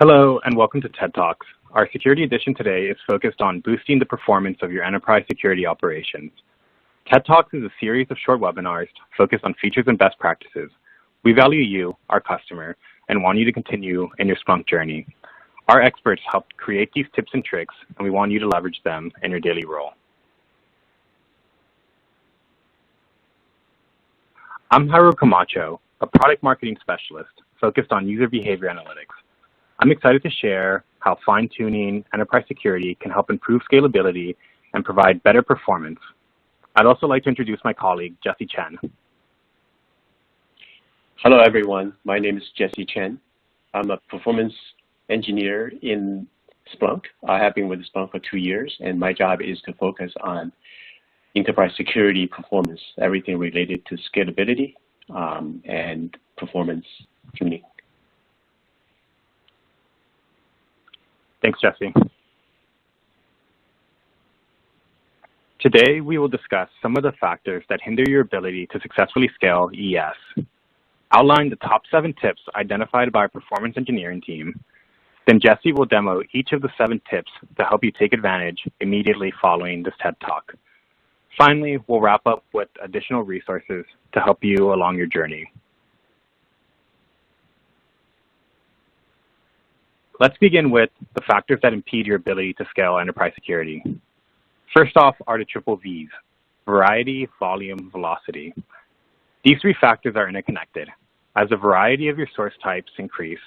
Hello, and welcome to TED Talks. Our security edition today is focused on boosting the performance of your enterprise security operations. TED Talks is a series of short webinars focused on features and best practices. We value you, our customer, and want you to continue in your Splunk journey. Our experts helped create these tips and tricks, and we want you to leverage them in your daily role. I'm Jairo Camacho, a product marketing specialist focused on user behavior analytics. I'm excited to share how fine-tuning enterprise security can help improve scalability and provide better performance. I'd also like to introduce my colleague, Jesse Chen. Hello, everyone. My name is Jesse Chen. I'm a performance engineer in Splunk. I have been with Splunk for 2 years, and my job is to focus on enterprise security performance, everything related to scalability and performance tuning. Thanks, Jesse. Today, we will discuss some of the factors that hinder your ability to successfully scale ES, outline the top 7 tips identified by our performance engineering team. Then Jesse will demo each of the 7 tips to help you take advantage immediately following this TED Talk. Finally, we'll wrap up with additional resources to help you along your journey. Let's begin with the factors that impede your ability to scale enterprise security. First off are the triple V's: variety, volume, velocity. These 3 factors are interconnected. As the variety of your source types increase,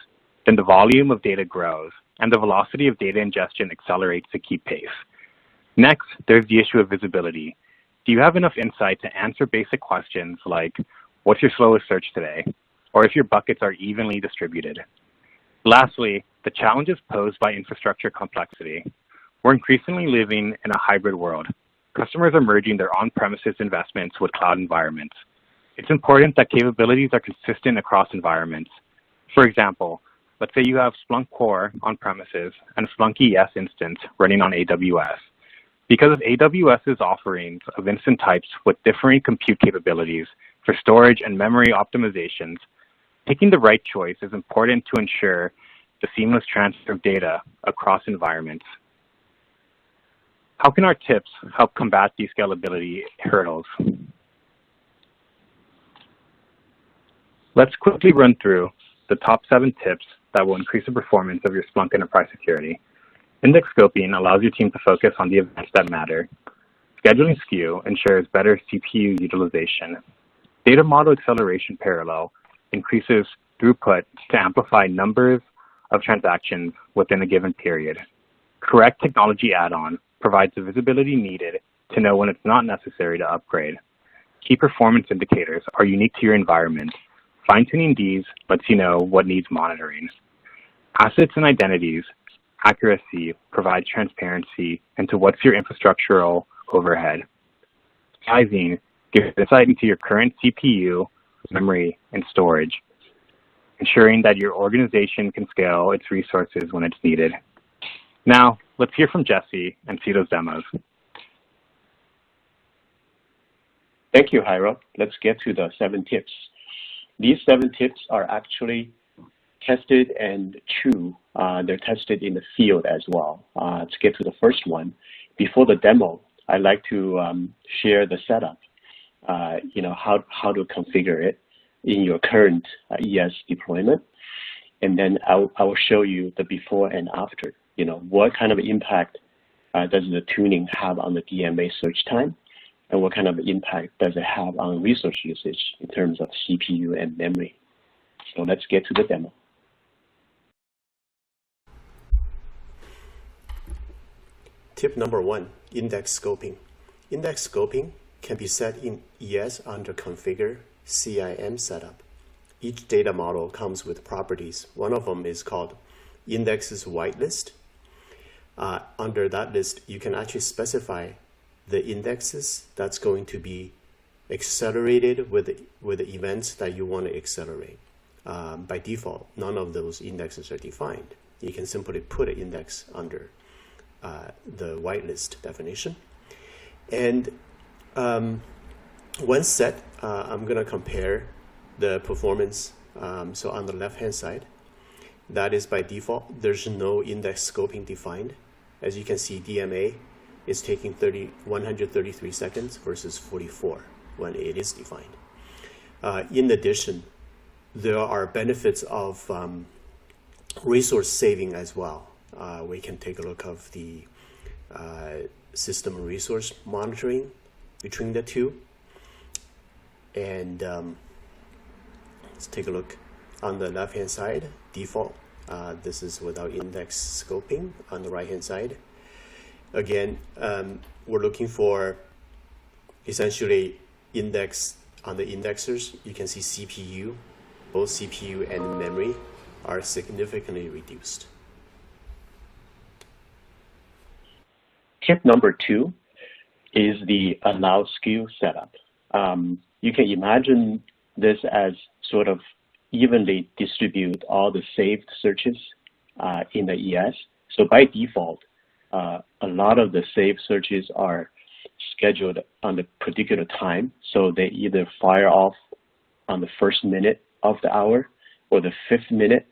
then the volume of data grows, and the velocity of data ingestion accelerates to keep pace. Next, there's the issue of visibility. Do you have enough insight to answer basic questions like, what's your slowest search today? Or if your buckets are evenly distributed? Lastly, the challenges posed by infrastructure complexity. We're increasingly living in a hybrid world. Customers are merging their on-premises investments with cloud environments. It's important that capabilities are consistent across environments. For example, let's say you have Splunk Core on-premises and Splunk ES instance running on AWS. Because of AWS's offerings of instance types with differing compute capabilities for storage and memory optimizations, picking the right choice is important to ensure the seamless transfer of data across environments. How can our tips help combat these scalability hurdles? Let's quickly run through the top 7 tips that will increase the performance of your Splunk enterprise security. Index scoping allows your team to focus on the events that matter. Scheduling skew ensures better CPU utilization. Data model acceleration parallel increases throughput to amplify numbers of transactions within a given period. Correct technology add-on provides the visibility needed to know when it's not necessary to upgrade. Key performance indicators are unique to your environment. Fine-tuning these lets you know what needs monitoring. Assets and identities accuracy provides transparency into what's your infrastructural overhead. Sizing gives insight into your current CPU, memory, and storage, ensuring that your organization can scale its resources when it's needed. Now, let's hear from Jesse and see those demos. Thank you, Jairo. Let's get to the 7 tips. These 7 tips are actually tested and true. They're tested in the field as well. Let's get to the first one. Before the demo, I'd like to share the setup, how to configure it in your current ES deployment. And then I will show you the before and after. What kind of impact does the tuning have on the DMA search time? And what kind of impact does it have on resource usage in terms of CPU and memory? So let's get to the demo. Tip number 1, index scoping. Index scoping can be set in ES under Configure CIM setup. Each data model comes with properties. One of them is called indexes whitelist. Under that list, you can actually specify the indexes that's going to be accelerated with the events that you want to accelerate. By default, none of those indexes are defined. You can simply put an index under the whitelist definition. And once set, I'm going to compare the performance. So on the left-hand side, That is by default. There's no index scoping defined. As you can see, DMA is taking 133 seconds versus 44 when it is defined. In addition, there are benefits of resource saving as well. We can take a look of the system resource monitoring between the two. And let's take a look on the left-hand side, default. This is without index scoping. On the right-hand side, again, we're looking for essentially index on the indexers. You can see CPU, both CPU and memory are significantly reduced. Tip number 2 is the allow skew setup. You can imagine this as sort of evenly distribute all the saved searches in the ES. So by default, a lot of the saved searches are scheduled on a particular time. So they either fire off on the first minute of the hour or the 5th minute,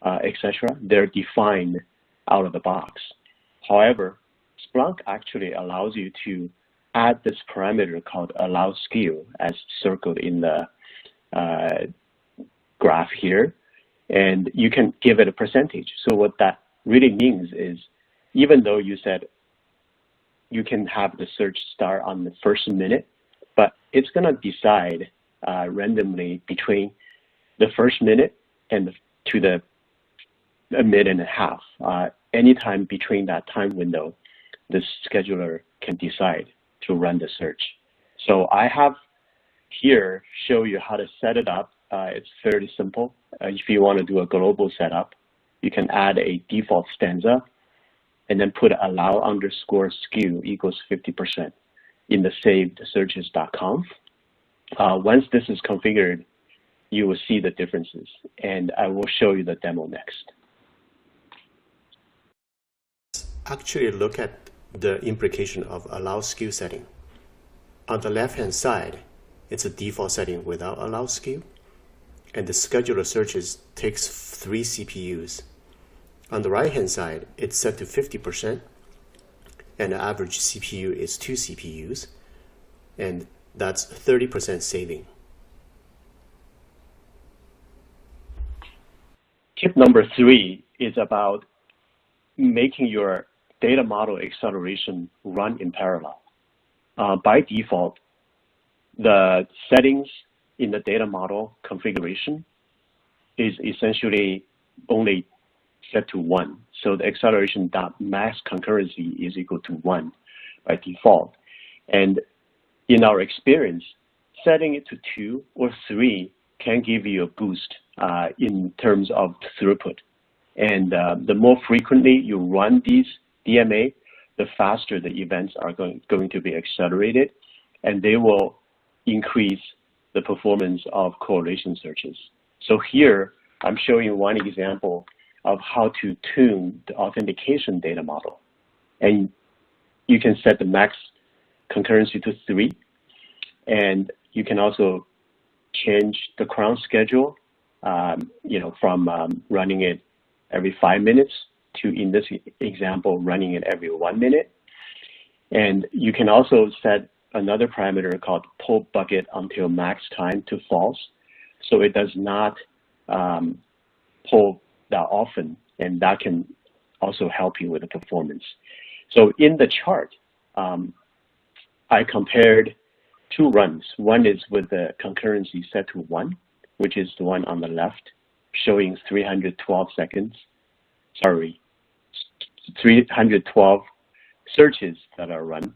etc. They're defined out of the box. However, Splunk actually allows you to add this parameter called allow skew as circled in the graph here, and you can give it a percentage. So what that really means is, even though you said you can have the search start on the first minute, but it's going to decide randomly between the first minute and to a minute and a half. Anytime between that time window, the scheduler can decide to run the search. So I have here show you how to set it up. It's fairly simple. If you want to do a global setup, you can add a default stanza and then put allow underscore skew equals 50% in the saved searches.conf. Once this is configured, you will see the differences, and I will show you the demo next. Actually, look at the implication of allow skew setting. On the left-hand side, it's a default setting without allow skew, and the scheduler searches takes 3 CPUs. On the right-hand side, it's set to 50%, and the average CPU is 2 CPUs, and that's 30% saving. Tip number 3 is about making your data model acceleration run in parallel. By default, the settings in the data model configuration is essentially only set to 1. So the acceleration.max concurrency is equal to 1 by default. And in our experience, setting it to 2 or 3 can give you a boost in terms of throughput. And the more frequently you run these DMA, the faster the events are going to be accelerated, and they will increase the performance of correlation searches. So here, I'm showing one example of how to tune the authentication data model. And you can set the max concurrency to 3, and you can also change the cron schedule, from running it every 5 minutes to, in this example, running it every 1 minute. And you can also set another parameter called pull bucket until max time to false. So it does not pull that often, and that can also help you with the performance. So in the chart, I compared 2 runs. One is with the concurrency set to 1, which is the one on the left, showing 312 searches that are run.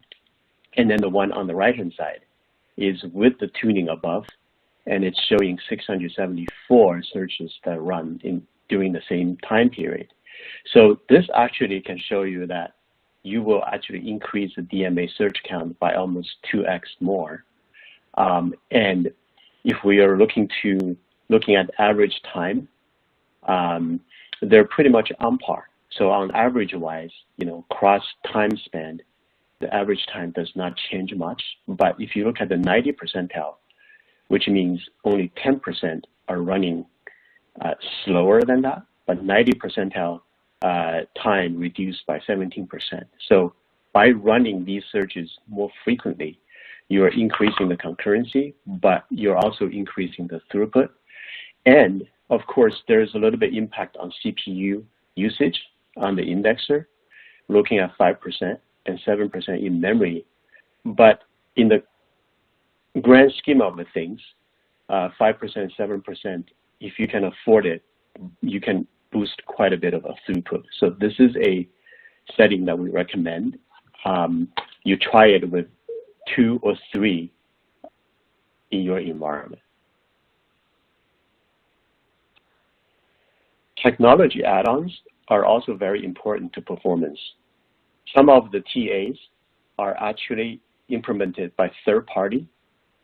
And then the one on the right-hand side is with the tuning above, and it's showing 674 searches that run during the same time period. So this actually can show you that you will actually increase the DMA search count by almost 2x more. And if we are looking at average time, they're pretty much on par. So on average wise, cross time span, the average time does not change much. But if you look at the 90 percentile, which means only 10% are running slower than that, but 90 percentile time reduced by 17%. So by running these searches more frequently, you're increasing the concurrency, but you're also increasing the throughput. And of course, there's a little bit impact on CPU usage on the indexer, looking at 5% and 7% in memory. But in the grand scheme of the things, 5%, 7%, if you can afford it, you can boost quite a bit of a throughput. So this is a setting that we recommend. You try it with 2 or 3 in your environment. Technology add-ons are also very important to performance. Some of the TAs are actually implemented by third party,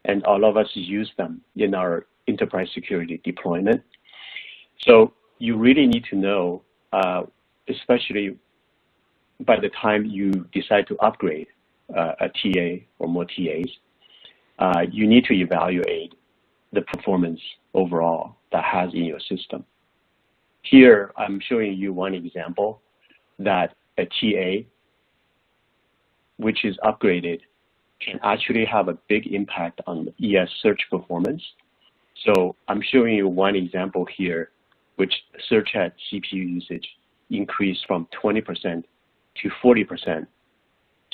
and all of us use them in our enterprise security deployment. So you really need to know, especially by the time you decide to upgrade a TA or more TAs, you need to evaluate the performance overall that has in your system. Here, I'm showing you one example that a TA, which is upgraded, can actually have a big impact on ES search performance. So I'm showing you one example here, which search head CPU usage increased from 20% to 40%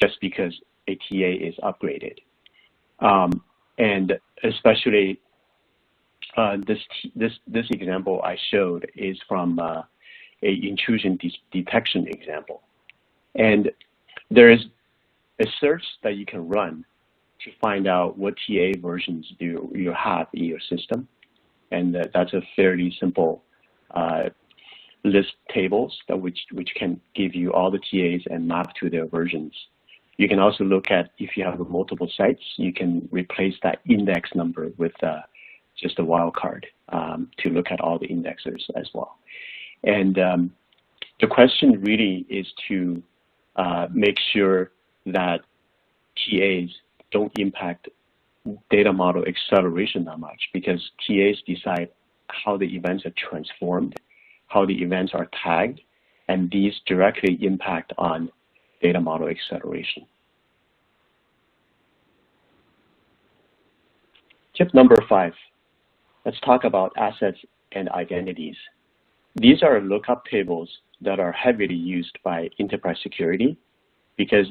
just because a TA is upgraded. And especially this example I showed is from a intrusion detection example. And there is a search that you can run to find out what TA versions do you have in your system. And that's a fairly simple list tables that which can give you all the TAs and map to their versions. You can also look at, if you have multiple sites, you can replace that index number with just a wildcard to look at all the indexers as well. And the question really is to make sure that TAs don't impact data model acceleration that much, because TAs decide how the events are transformed, how the events are tagged, and these directly impact on data model acceleration. Tip number 5, let's talk about assets and identities. These are lookup tables that are heavily used by enterprise security because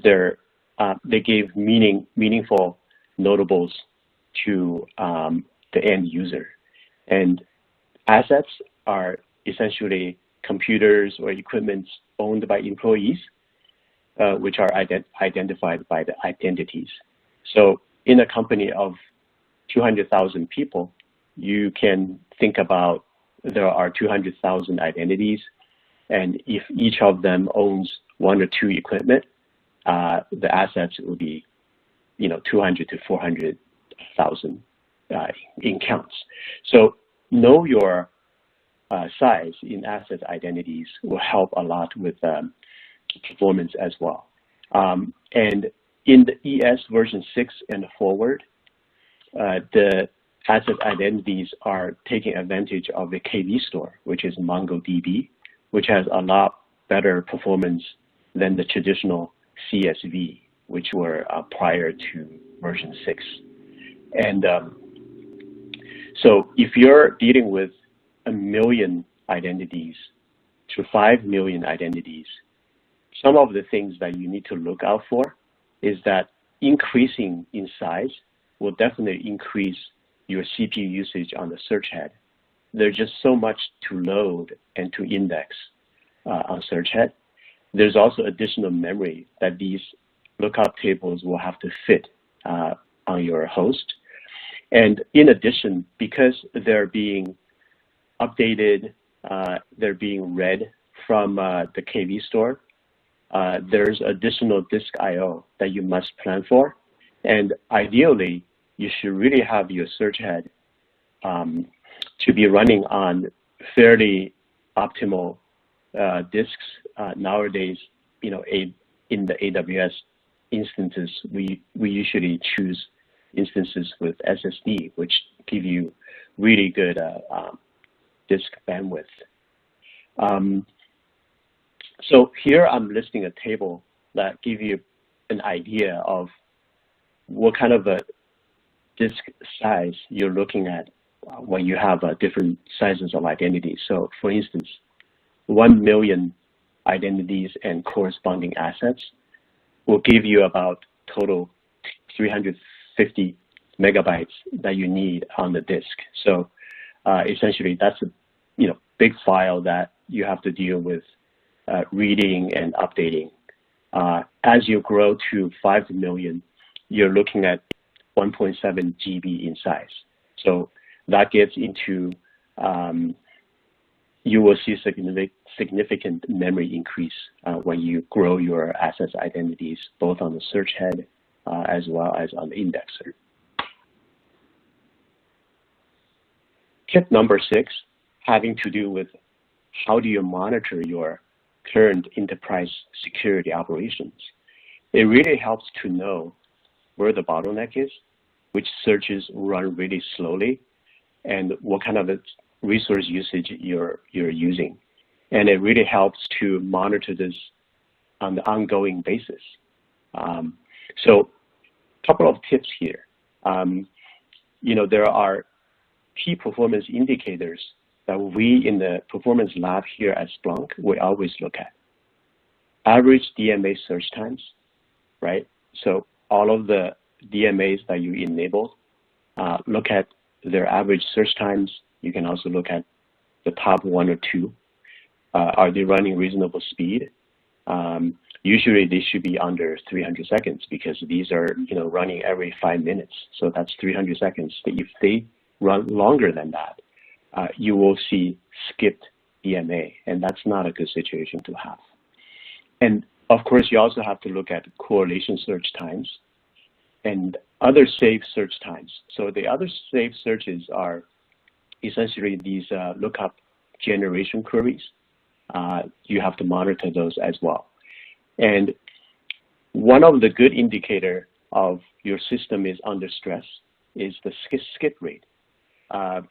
they give meaningful notables to the end user. And assets are essentially computers or equipment owned by employees, which are identified by the identities. So in a company of 200,000 people, you can think about there are 200,000 identities, and if each of them owns 1 or 2 equipment, the assets will be, 200 to 400,000 in counts. So know your size in assets identities will help a lot with performance as well. And in the ES version 6 and forward, the asset identities are taking advantage of the KV store, which is MongoDB, which has a lot better performance than the traditional CSV, which were prior to version 6. And so if you're dealing with 1 million identities to 5 million identities, some of the things that you need to look out for is that increasing in size will definitely increase your CPU usage on the search head. There's just so much to load and to index on search head. There's also additional memory that these lookup tables will have to fit on your host. And in addition, because they're being updated, they're being read from the KV store, there's additional disk I/O that you must plan for. And ideally, you should really have your search head to be running on fairly optimal disks. Nowadays, in the AWS instances, we usually choose instances with SSD, which give you really good disk bandwidth. So here I'm listing a table that gives you an idea of what kind of a disk size you're looking at when you have different sizes of identities. So for instance, 1 million identities and corresponding assets will give you about total 350 megabytes that you need on the disk. So essentially that's a big file that you have to deal with reading and updating. As you grow to 5 million, you're looking at 1.7 GB in size. So that gets into, you will see significant memory increase when you grow your assets identities, both on the search head as well as on the indexer. Tip number 6, having to do with how do you monitor your current enterprise security operations. It really helps to know where the bottleneck is, which searches run really slowly, and what kind of resource usage you're using. And it really helps to monitor this on the ongoing basis. So a couple of tips here. There are key performance indicators that we in the performance lab here at Splunk, we always look at. Average DMA search times, right? So all of the DMAs that you enabled, look at their average search times. You can also look at the top 1 or 2. Are they running reasonable speed? Usually they should be under 300 seconds because these are running every 5 minutes. So that's 300 seconds. If they run longer than that, you will see skipped DMA, and that's not a good situation to have. And of course, you also have to look at correlation search times and other safe search times. So the other safe searches are essentially these lookup generation queries. You have to monitor those as well. And one of the good indicator of your system is under stress is the skip rate. A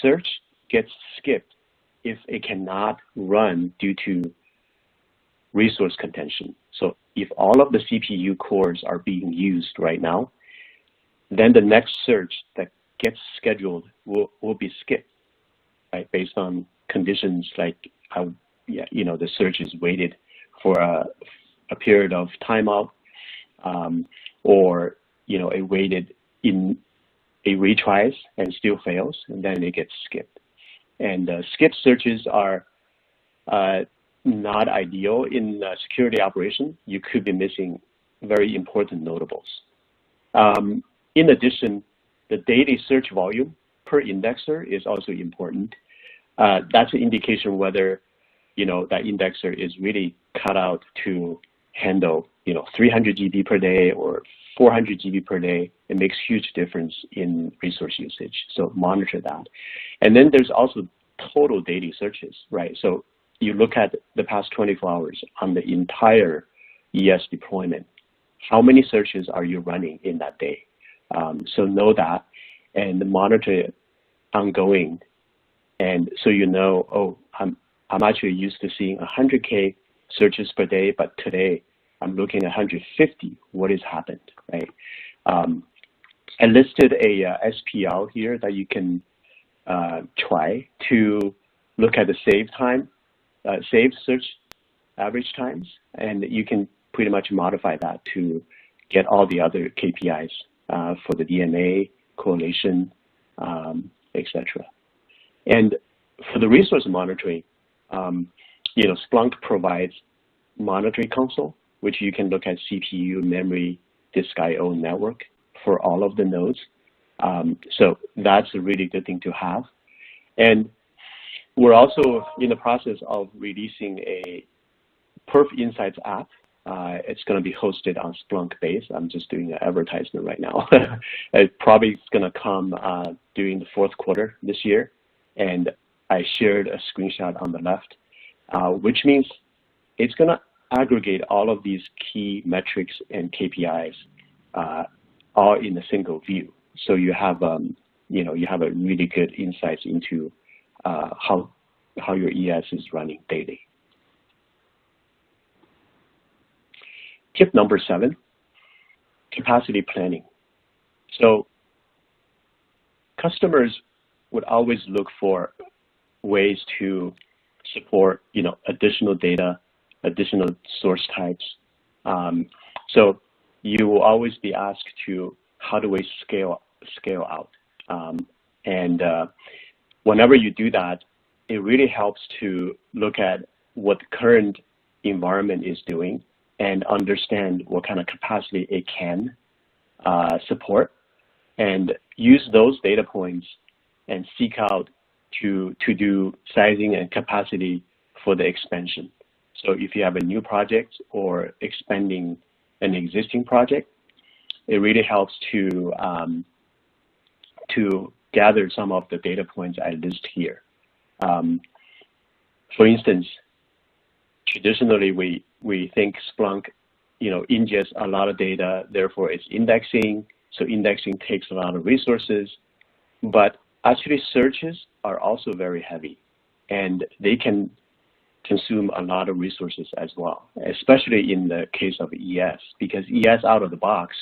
search gets skipped if it cannot run due to resource contention. So if all of the CPU cores are being used right now, then the next search that gets scheduled will be skipped, right? Based on conditions like how the search is waited for a period of timeout, or it waited in a retries and still fails, and then it gets skipped. And skip searches are not ideal in security operation. You could be missing very important notables. In addition, the daily search volume per indexer is also important. That's an indication whether that indexer is really cut out to handle 300 GB per day or 400 GB per day. It makes huge difference in resource usage. So monitor that. And then there's also total daily searches, right? So you look at the past 24 hours on the entire ES deployment. How many searches are you running in that day? So know that and monitor it ongoing. And so I'm actually used to seeing 100K searches per day, but today I'm looking at 150. What has happened, right? I listed a SPL here that you can try to look at the save search average times, and you can pretty much modify that to get all the other KPIs for the DMA, correlation, etc. And for the resource monitoring, Splunk provides monitoring console, which you can look at CPU, memory, disk I/O network for all of the nodes. So that's a really good thing to have. And we're also in the process of releasing a Perf Insights app. It's going to be hosted on Splunk base. I'm just doing an advertisement right now. It probably is going to come during the 4th quarter this year. And I shared a screenshot on the left, which means it's going to aggregate all of these key metrics and KPIs all in a single view. So you have a really good insights into how how your ES is running daily. Tip number 7, capacity planning. So customers would always look for ways to support, additional data, additional source types. So you will always be asked to, how do we scale out? Whenever you do that, it really helps to look at what the current environment is doing and understand what kind of capacity it can support, and use those data points and seek out to do sizing and capacity for the expansion. So if you have a new project or expanding an existing project, it really helps to gather some of the data points I list here. For instance, traditionally we think Splunk, ingests a lot of data, therefore it's indexing. So indexing takes a lot of resources, but actually searches are also very heavy, and they can consume a lot of resources as well, especially in the case of ES, because ES out of the box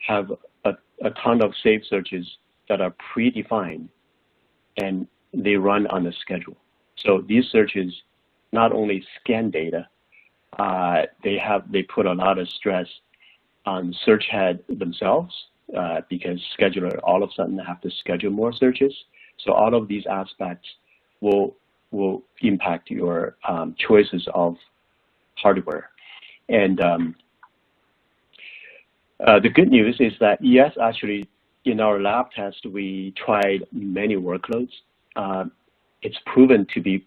have a ton of saved searches that are predefined, and they run on a schedule. So these searches not only scan data, they put a lot of stress on search head themselves, because scheduler all of a sudden have to schedule more searches. So all of these aspects will impact your choices of hardware. And the good news is that ES actually, in our lab test, we tried many workloads. It's proven to be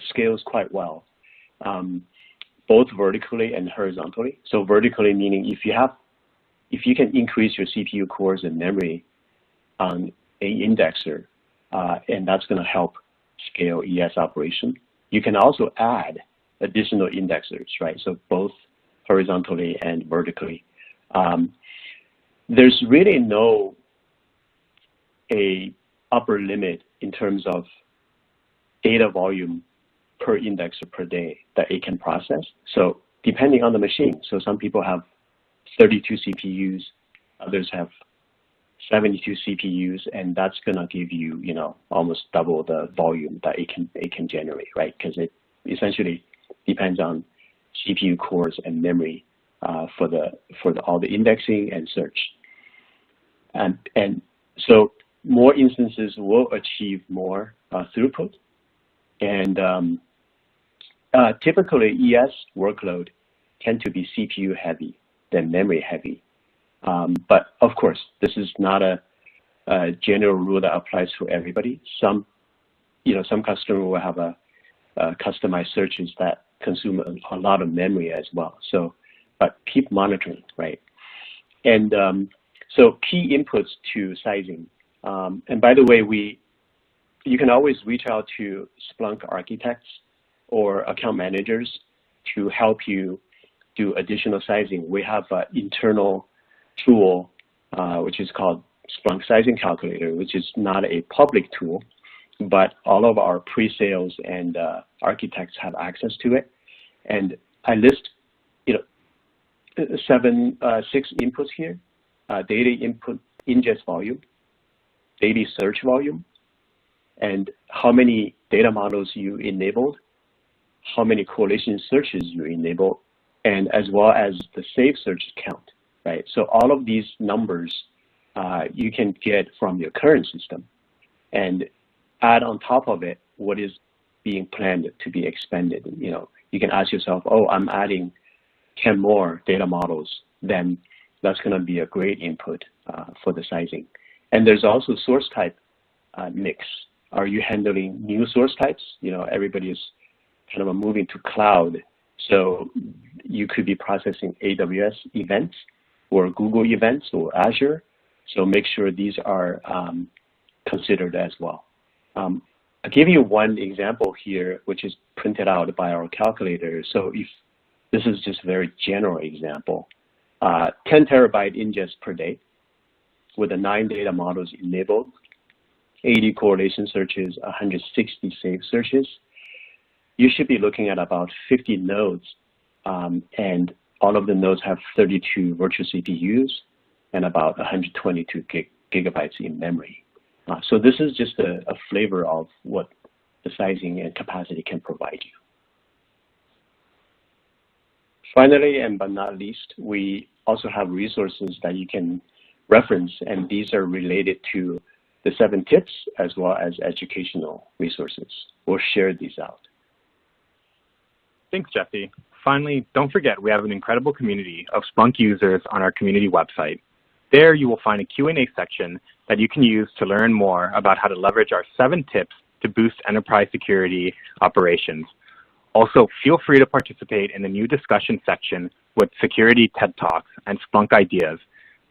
scales quite well, both vertically and horizontally. So vertically meaning if you can increase your CPU cores and memory on a indexer, and that's going to help scale ES operation. You can also add additional indexers, right? So both horizontally and vertically. There's really no upper limit in terms of data volume per indexer per day that it can process. So depending on the machine, so some people have 32 CPUs, others have 72 CPUs, and that's going to give you, almost double the volume that it can generate, right? Because it essentially depends on CPU cores and memory for all the indexing and search. And so more instances will achieve more throughput, and typically ES workload tend to be CPU heavy than memory heavy. But of course, this is not a general rule that applies to everybody. Some customer will have customized searches that consume a lot of memory as well. So, but keep monitoring, right? And so key inputs to sizing. And by the way, you can always reach out to Splunk architects or account managers to help you do additional sizing. We have an internal tool, which is called Splunk Sizing Calculator, which is not a public tool, but all of our pre-sales and architects have access to it. And I list, 6 inputs here: daily input ingest volume, daily search volume, and how many data models you enabled, how many correlation searches you enabled, and as well as the saved search count, right? So all of these numbers you can get from your current system, and add on top of it what is being planned to be expanded. You can ask yourself, oh, I'm adding 10 more data models, then that's going to be a great input for the sizing. And there's also source type mix. Are you handling new source types? Everybody is kind of moving to cloud. So you could be processing AWS events or Google events or Azure. So make sure these are considered as well. I'll give you one example here, which is printed out by our calculator. So if this is just a very general example, 10 terabyte ingest per day with the 9 data models enabled, 80 correlation searches, 160 safe searches, you should be looking at about 50 nodes, and all of the nodes have 32 virtual CPUs and about 122 gigabytes in memory. So this is just a flavor of what the sizing and capacity can provide you. Finally, and but not least, we also have resources that you can reference, and these are related to the 7 tips as well as educational resources. We'll share these out. Thanks, Jesse. Finally, don't forget we have an incredible community of Splunk users on our community website. There you will find a Q&A section that you can use to learn more about how to leverage our 7 tips to boost enterprise security operations. Also, feel free to participate in the new discussion section with Security TED Talks and Splunk Ideas,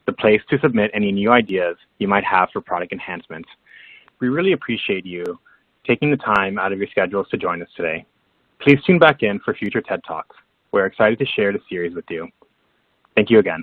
the place to submit any new ideas you might have for product enhancements. We really appreciate you taking the time out of your schedules to join us today. Please tune back in for future TED Talks. We're excited to share the series with you. Thank you again.